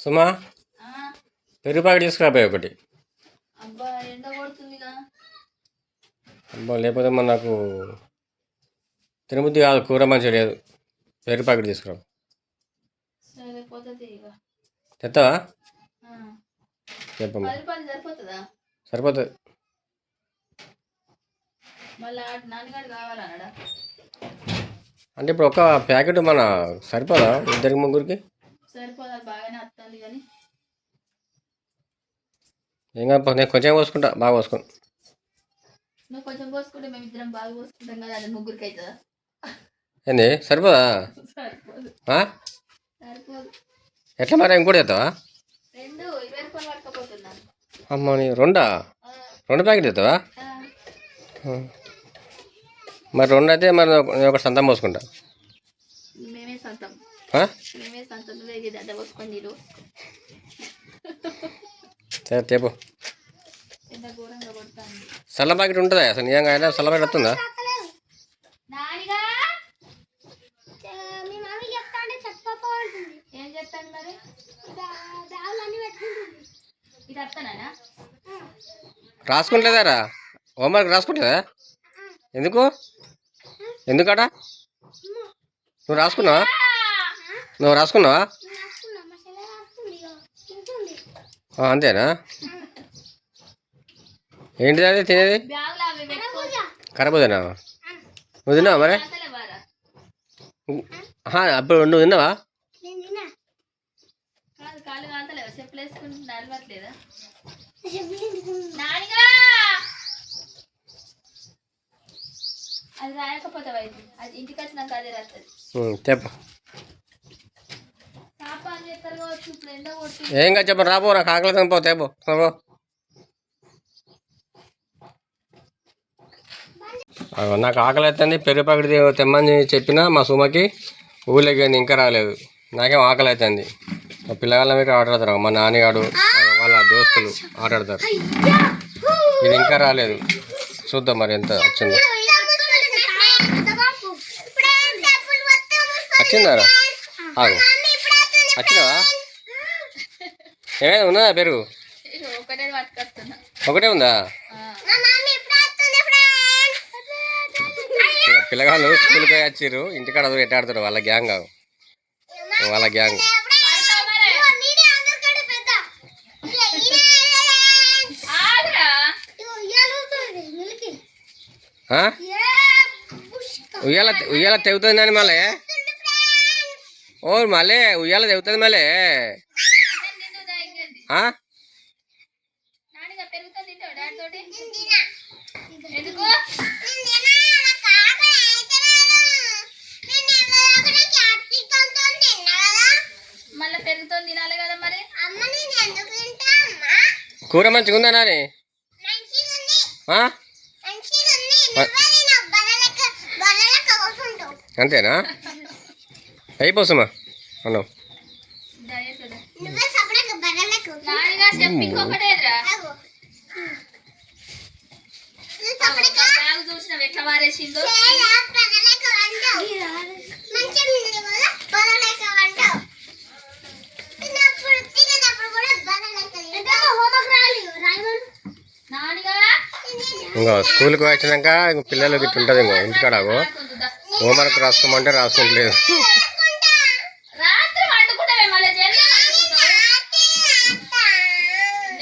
సుమా పెరుగు ప్యాకెట్ తీసుకురాపోయి ఒకటి. అబ్బా ఎండ కొడుతుందిగా. అబ్బా లేకపోతే మన నాకు తినబుద్ధి కాదు, కూర మంచిగా లేదు. పెరుగు ప్యాకెట్ తీసుకురా. సరే పోతుంది ఇక. తెస్తావా? చెప్పమ్మా. 10 రూపాయలు సరిపోతుందా? సరిపోతుంది. మళ్ళీ నాన్నగారు కావాలన్నాడా? అంటే ఇప్పుడు ఒక ప్యాకెట్ మన సరిపోదా ఇద్దరికి ముగ్గురికి? సరిపోదా, బాగానే వస్తుంది కానీ. ఏం కాదు, నేను కొంచెం పోసుకుంటా, బాగా పోసుకోను. నువ్వు కొంచెం పోసుకుంటే మేము ఇద్దరం బాగా పోసుకుంటాం కదా, అది ముగ్గురికి అవుతుందా? ఏంది సరిపోదా? సరిపోదు. సరిపోదు. ఎట్లా మరి ఇంకోటి తెస్తావా? 2 20 రూపాయలు పట్టుకపోతున్నాను. అమ్మ నీ రెండు ప్యాకెట్ తెస్తావా? మరి 2 అయితే మరి నేను ఒక సంతం పోసుకుంటా. మేమే సంతం అడ్డ పోసుకొని నీరు సరే తేపు. ఎంత ఘోరంగా కొడతాను. సల్ల ప్యాకెట్ ఉంటుందా అసలు? నిజంగా అయినా సల్ల ప్యాకెట్ వస్తుందా? ఏం చెప్తాను మరి? ఇది వస్తానా? రాసుకుంటలేదారా? హోంవర్క్ రాసుకుంటుందా? ఎందుకట? నువ్వు రాసుకున్నావా? అంతేనా? ఏంటిది అది తినేది? కరబోదేనా? నువ్వు తిన్నావా మరి? అప్పుడు నువ్వు తిన్నావా? కాలు కాలుతలేవా? చెప్పులు వేసుకుంటే అలవాట్లేదా? అది రాయకపోతే అది ఇంటికి వచ్చినాక అదే రాస్తుంది. చెప్పు. పాపాలు చేస్తారు కావచ్చు. ఇప్పుడు ఎండ కొట్టి ఏం కాదు చెప్పండి. రాబో, నాకు ఆకలి తినిపో. తేపో. నాకు ఆకలి అవుతుంది, పెరుగు ప్యాకెట్ తెమ్మని చెప్పినా మా సుమకి ఊళ్ళోకి కానీ ఇంకా రాలేదు. నాకేం ఆకలి అవుతుంది. మా పిల్లగాళ్ళ మీద ఆటాడతారు, మా నాన్నగాడు వాళ్ళ దోస్తులు ఆటాడతారు. ఇది ఇంకా రాలేదు. చూద్దాం మరి ఎంత వచ్చిందో. వచ్చిందారా? వచ్చినావా? ఏమైనా ఉన్నదా పెరుగు? ఒకటే ఉందా? పిల్లగాళ్ళు స్కూల్కి వచ్చిర్రు, ఇంటికాడ ఎట్టాడతారు వాళ్ళ గ్యాంగ్. ఉయ్యాల తెగుతుందని మళ్ళీ మళ్ళీ ఉయ్యాల తెగుతుంది మళ్ళీ. కూర మంచిగా ఉందా నాని? అంతేనా? అయిపోసమ్మా అన్నావు. ఎట్లా వారేసిందో. ఇంకా స్కూల్కి వచ్చినాక పిల్లలు గిట్ల ఉంటుంది. ఇంకో ఇంటికాడ హోంవర్క్ రాసుకోమంటే రాసుకుంటలేదు.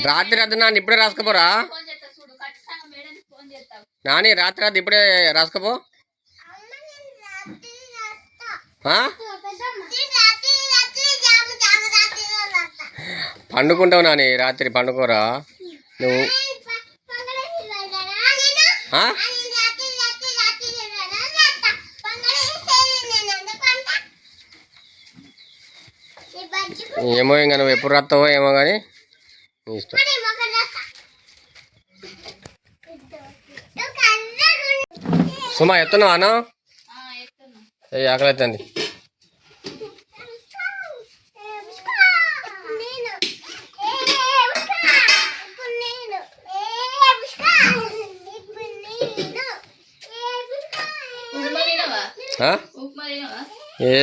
రాత్రి అద్దు నాన్న, ఇప్పుడే రాసుకపోరా నాని. రాత్రి ఇప్పుడే రాసుకపో. పండుకుంటావు నాని, రాత్రి పండుకోరా నువ్వు. ఏమో ఇంకా నువ్వు ఎప్పుడు రాస్తావో ఏమో కానీ నీ ఇష్టం. సుమా ఎత్తున్నావా అన్న? ఏ ఆకలి అవుతుంది.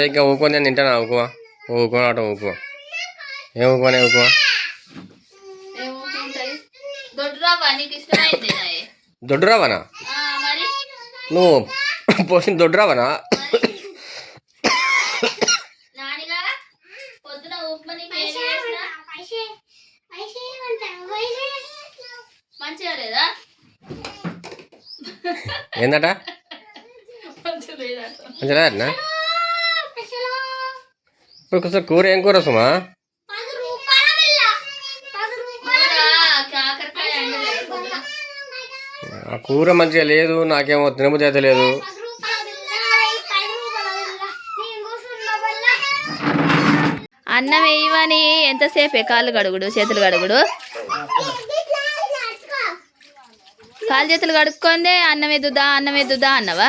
ఇంకా ఊకో, నేను తింటాను. ఊకో ఊకో ఆట ఊకో. ఏం ఊకోనే ఊకో ఏముంటుంది దొడ్డు రవ్వ నీకు ఇష్టమైంది దొడ్డు రావనా మరి నువ్వు పోసిన దొడ్డు రావనా నానిగా పొద్దున ఉప్మా నీకు ఏం చేసినా మంచిగా లేదా ఏందట మంచిగా లేదా మంచిగా లేదటనా ఇప్పుడు కొంచెం కూర ఏం కూర సుమా కాకరకాయ అండలేదు పొద్దున ఆ కూర మంచిగా లేదు నాకేమో తినబుద్ధి అయితే లేదు అన్నం వేయమని ఎంతసేపే కాళ్ళు కడుగుడు చేతులు కడుగుడు కాళ్ళు చేతులు కడుక్కుందే అన్నం ఎద్దుదా అన్నవా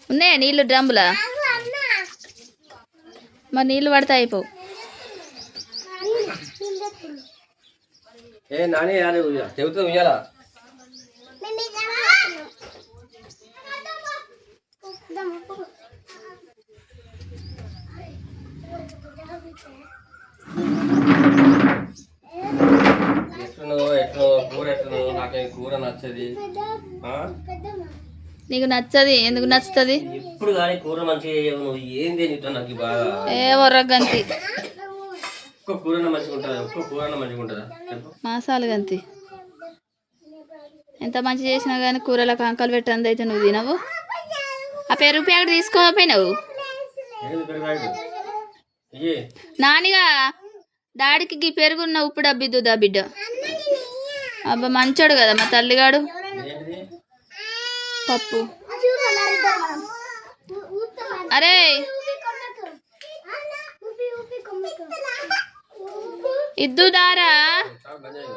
ఉన్నాయా నీళ్ళు డ్రమ్ములా మరి నీళ్ళు పడితే అయిపోవు ఏ నాని చెబుతూ ఉయ్యాలా ఎట్లా కూర ఎట్లా నాకేం కూర నచ్చది నీకు నచ్చది ఎందుకు నచ్చుతుంది ఇప్పుడు కానీ కూర మంచిగా నువ్వు ఏం తింటా నాకు బాగా ఏ ఒర్రగంతి ఒక్క కూరన మంచిగా ఉంటుందా ఒక్క కూరన మంచిగా ఉంటుందా చెప్పు మాసాలు గంతి ఎంత మంచి చేసినా కానీ కూరలకు అంకలు పెట్టంది అయితే నువ్వు తినవు ఆ పెరుగు ప్యాకెట్ తీసుకోకపోయినావు ఏంది పెరుగు ప్యాకెట్? ఇయ్యి. నానిగా డాడీకి గీ పెరుగున్న ఉప్పు డబ్బిద్దుదా బిడ్డ అబ్బా మంచోడు కదా మా తల్లిగాడు ఏంటిది? పప్పు అరే ఇద్దు దారా చాలా బంద్ చేయి.